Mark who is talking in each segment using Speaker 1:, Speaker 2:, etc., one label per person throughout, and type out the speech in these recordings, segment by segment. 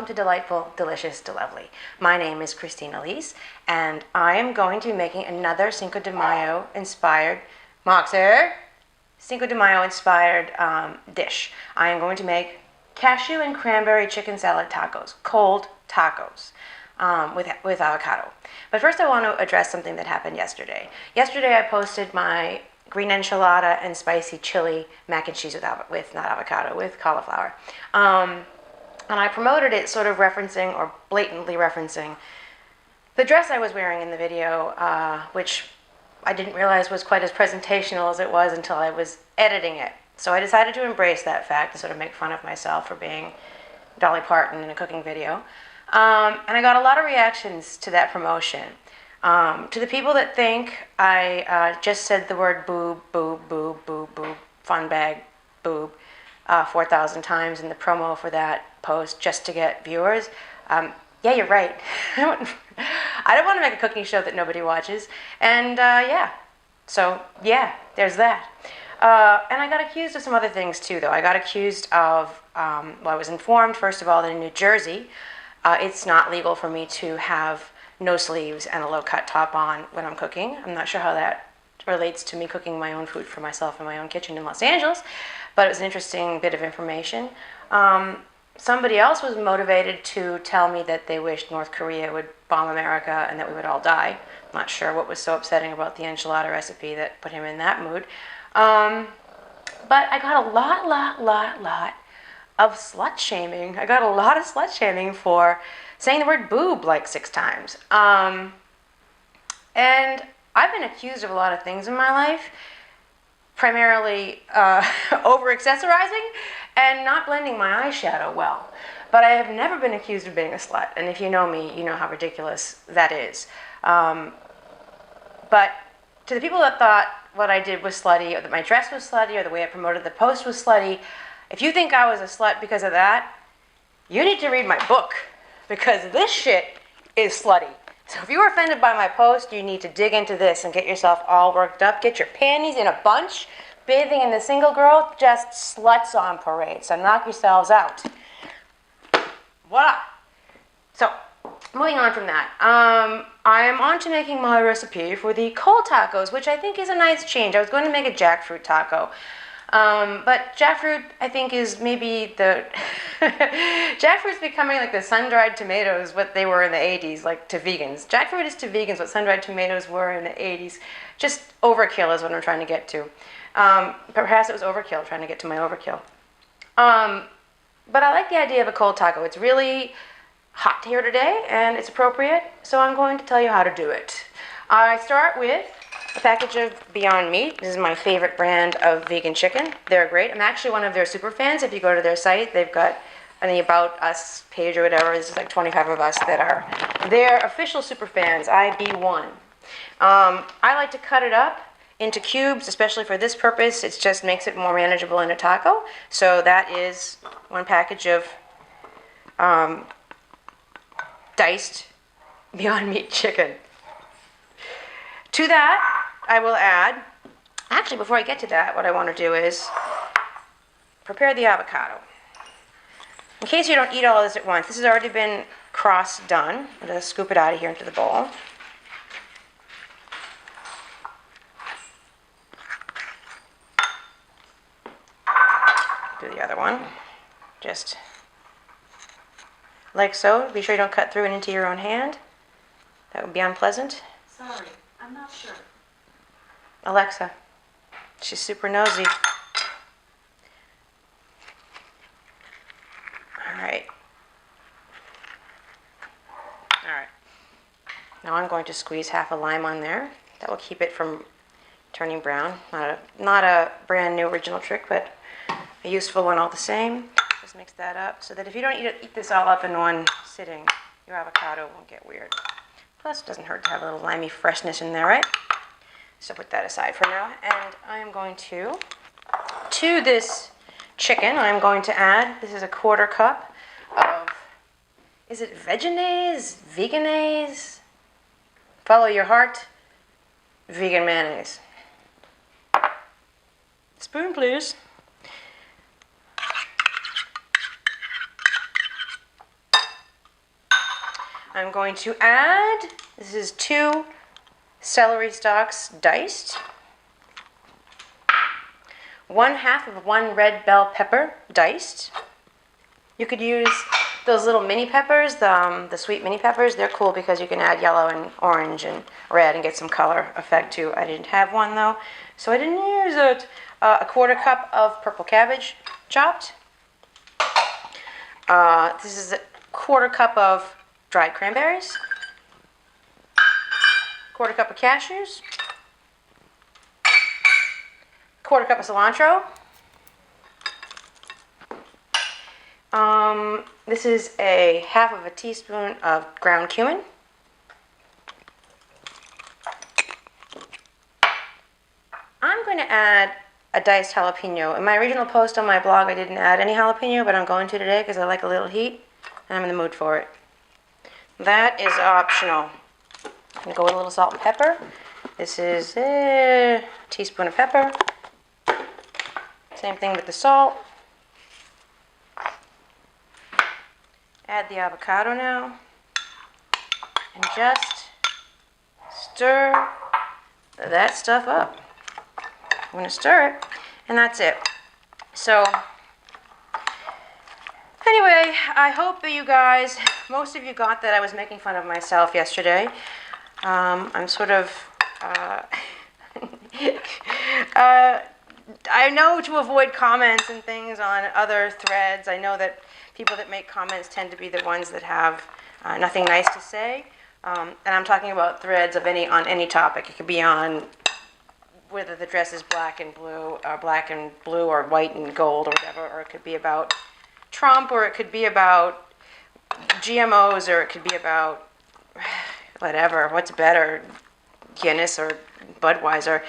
Speaker 1: to delightful, delicious Delovely. My name is Christina Elise, and I am going to be making another Cinco de Mayo inspired dish. I am going to make cashew and cranberry chicken salad tacos, cold tacos, with avocado. But first I want to address something that happened yesterday. Yesterday I posted my green enchilada and spicy chili mac and cheese with cauliflower. And I promoted it sort of referencing, or blatantly referencing, the dress I was wearing in the video, which I didn't realize was quite as presentational as it was until I was editing it. So I decided to embrace that fact and sort of make fun of myself for being Dolly Parton in a cooking video. And I got a lot of reactions to that promotion. To the people that think I just said the word boob, boob, boob, boob, boob, fun bag, boob, 4,000 times in the promo for that post just to get viewers, yeah, you're right. I don't want to make a cooking show that nobody watches. And yeah, so yeah, there's that. And I got accused of some other things too, though. I got accused of, well, I was informed, first of all, that in New Jersey, it's not legal for me to have no sleeves and a low-cut top on when I'm cooking. I'm not sure how that relates to me cooking my own food for myself in my own kitchen in Los Angeles, but it was an interesting bit of information. Somebody else was motivated to tell me that they wished North Korea would bomb America and that we would all die. I'm not sure what was so upsetting about the enchilada recipe that put him in that mood. But I got a lot of slut shaming. I got a lot of slut shaming for saying the word boob like 6 times. And I've been accused of a lot of things in my life, primarily over-accessorizing and not blending my eyeshadow well. But I have never been accused of being a slut, and if you know me, you know how ridiculous that is. But to the people that thought what I did was slutty, or that my dress was slutty, or the way I promoted the post was slutty, if you think I was a slut because of that, you need to read my book, because this shit is slutty. So if you were offended by my post, you need to dig into this and get yourself all worked up. Get your panties in a bunch, bathing in the single girl, just sluts on parade. So knock yourselves out. Voila. So, moving on from that. I am on to making my recipe for the cold tacos, which I think is a nice change. I was going to make a jackfruit taco. But jackfruit, I think, is maybe the... Jackfruit's becoming like the sun-dried tomatoes, what they were in the 80s, like to vegans. Jackfruit is to vegans what sun-dried tomatoes were in the 80s. Just overkill is what I'm trying to get to. Perhaps it was overkill, trying to get to my overkill. But I like the idea of a cold taco. It's really hot here today, and it's appropriate, so I'm going to tell you how to do it. I start with a package of Beyond Meat. This is my favorite brand of vegan chicken. They're great. I'm actually one of their super fans. If you go to their site, they've got on the About Us page or whatever, there's like 25 of us that are their official super fans. I be one. I like to cut it up into cubes, especially for this purpose. It just makes it more manageable in a taco. So that is one package of diced Beyond Meat chicken. To that, I will add, actually before I get to that, what I want to do is prepare the avocado. In case you don't eat all of this at once, this has already been cross-done. I'm going to scoop it out of here into the bowl. Do the other one. Just like so. Be sure you don't cut through and into your own hand. That would be unpleasant.
Speaker 2: Sorry, I'm not sure.
Speaker 1: Alexa, she's super nosy. Alright. Now I'm going to squeeze half a lime on there. That will keep it from turning brown. Not a brand new original trick, but a useful one all the same. Just mix that up so that if you don't eat this all up in one sitting, your avocado won't get weird. Plus, it doesn't hurt to have a little limey freshness in there, right? So put that aside for now. And I am going to this chicken, I'm going to add, this is a 1/4 cup of, is it Vegenaise? Vegenaise? Follow your heart. Vegan mayonnaise. Spoon, please. I'm going to add, this is 2 celery stalks diced, 1/2 of 1 red bell pepper diced. You could use those little mini peppers, the sweet mini peppers. They're cool because you can add yellow and orange and red and get some color effect too. I didn't have one though, so I didn't use it. A 1/4 cup of purple cabbage chopped. This is a 1/4 cup of dried cranberries. 1/4 cup of cashews. 1/4 cup of cilantro. This is a 1/2 of a teaspoon of ground cumin. I'm going to add a diced jalapeno. In my original post on my blog, I didn't add any jalapeno, but I'm going to today because I like a little heat, and I'm in the mood for it. That is optional. I'm going to go with a little salt and pepper. This is a teaspoon of pepper. Same thing with the salt. Add the avocado now. And just stir that stuff up. I'm going to stir it, and that's it. So, anyway, I hope that you guys, most of you got that I was making fun of myself yesterday. I'm sort of, I know to avoid comments and things on other threads. I know that people that make comments tend to be the ones that have nothing nice to say. And I'm talking about threads of on any topic. It could be on whether the dress is black and blue, or white and gold, or whatever, or it could be about Trump, or it could be about GMOs, or it could be about whatever. What's better, Guinness or Budweiser?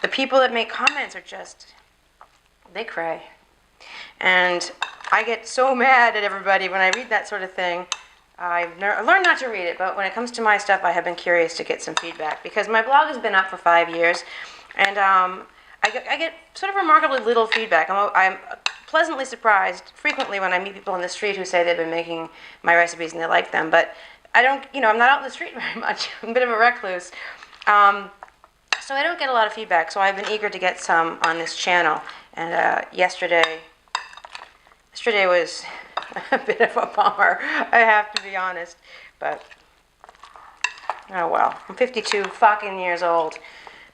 Speaker 1: The people that make comments are just, they cray. And I get so mad at everybody when I read that sort of thing. I've learned not to read it, but when it comes to my stuff, I have been curious to get some feedback, because my blog has been up for 5 years, and I get sort of remarkably little feedback. I'm pleasantly surprised frequently when I meet people on the street who say they've been making my recipes and they like them, but I don't, I'm not out in the street very much. I'm a bit of a recluse. So I don't get a lot of feedback, so I've been eager to get some on this channel. And yesterday was a bit of a bummer, I have to be honest. But, oh well. I'm 52 fucking years old.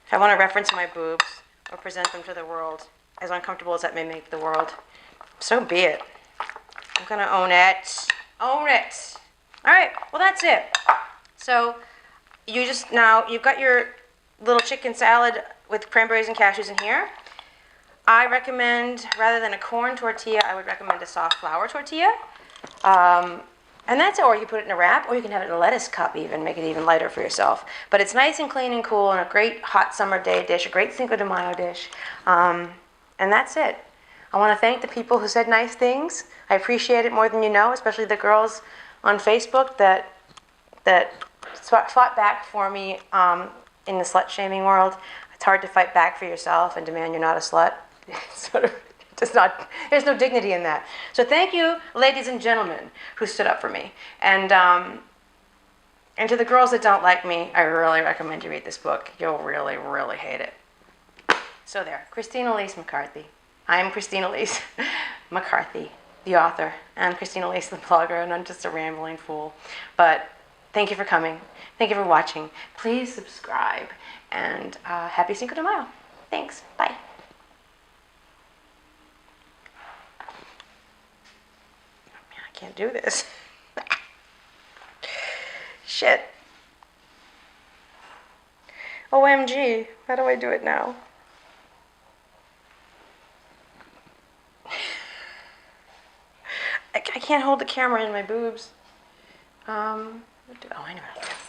Speaker 1: If I want to reference my boobs or present them to the world, as uncomfortable as that may make the world, so be it. I'm gonna own it. Own it. Alright, well that's it. So, you've got your little chicken salad with cranberries and cashews in here. I recommend, rather than a corn tortilla, I would recommend a soft flour tortilla. And that's it, or you can put it in a wrap, or you can have it in a lettuce cup even, make it even lighter for yourself. But it's nice and clean and cool, and a great hot summer day dish, a great Cinco de Mayo dish. And that's it. I want to thank the people who said nice things. I appreciate it more than you know, especially the girls on Facebook that fought back for me in the slut-shaming world. It's hard to fight back for yourself and demand you're not a slut. It's sort of there's no dignity in that. So thank you, ladies and gentlemen, who stood up for me. And to the girls that don't like me, I really recommend you read this book. You'll really, really hate it. So there, Christine Elise McCarthy. I'm Christine Elise McCarthy, the author, and Christine Elise, the blogger, and I'm just a rambling fool. But thank you for coming. Thank you for watching. Please subscribe, and happy Cinco de Mayo. Thanks. Bye. I can't do this. Shit. OMG. How do I do it now? I can't hold the camera in my boobs. Oh, I know how to do it.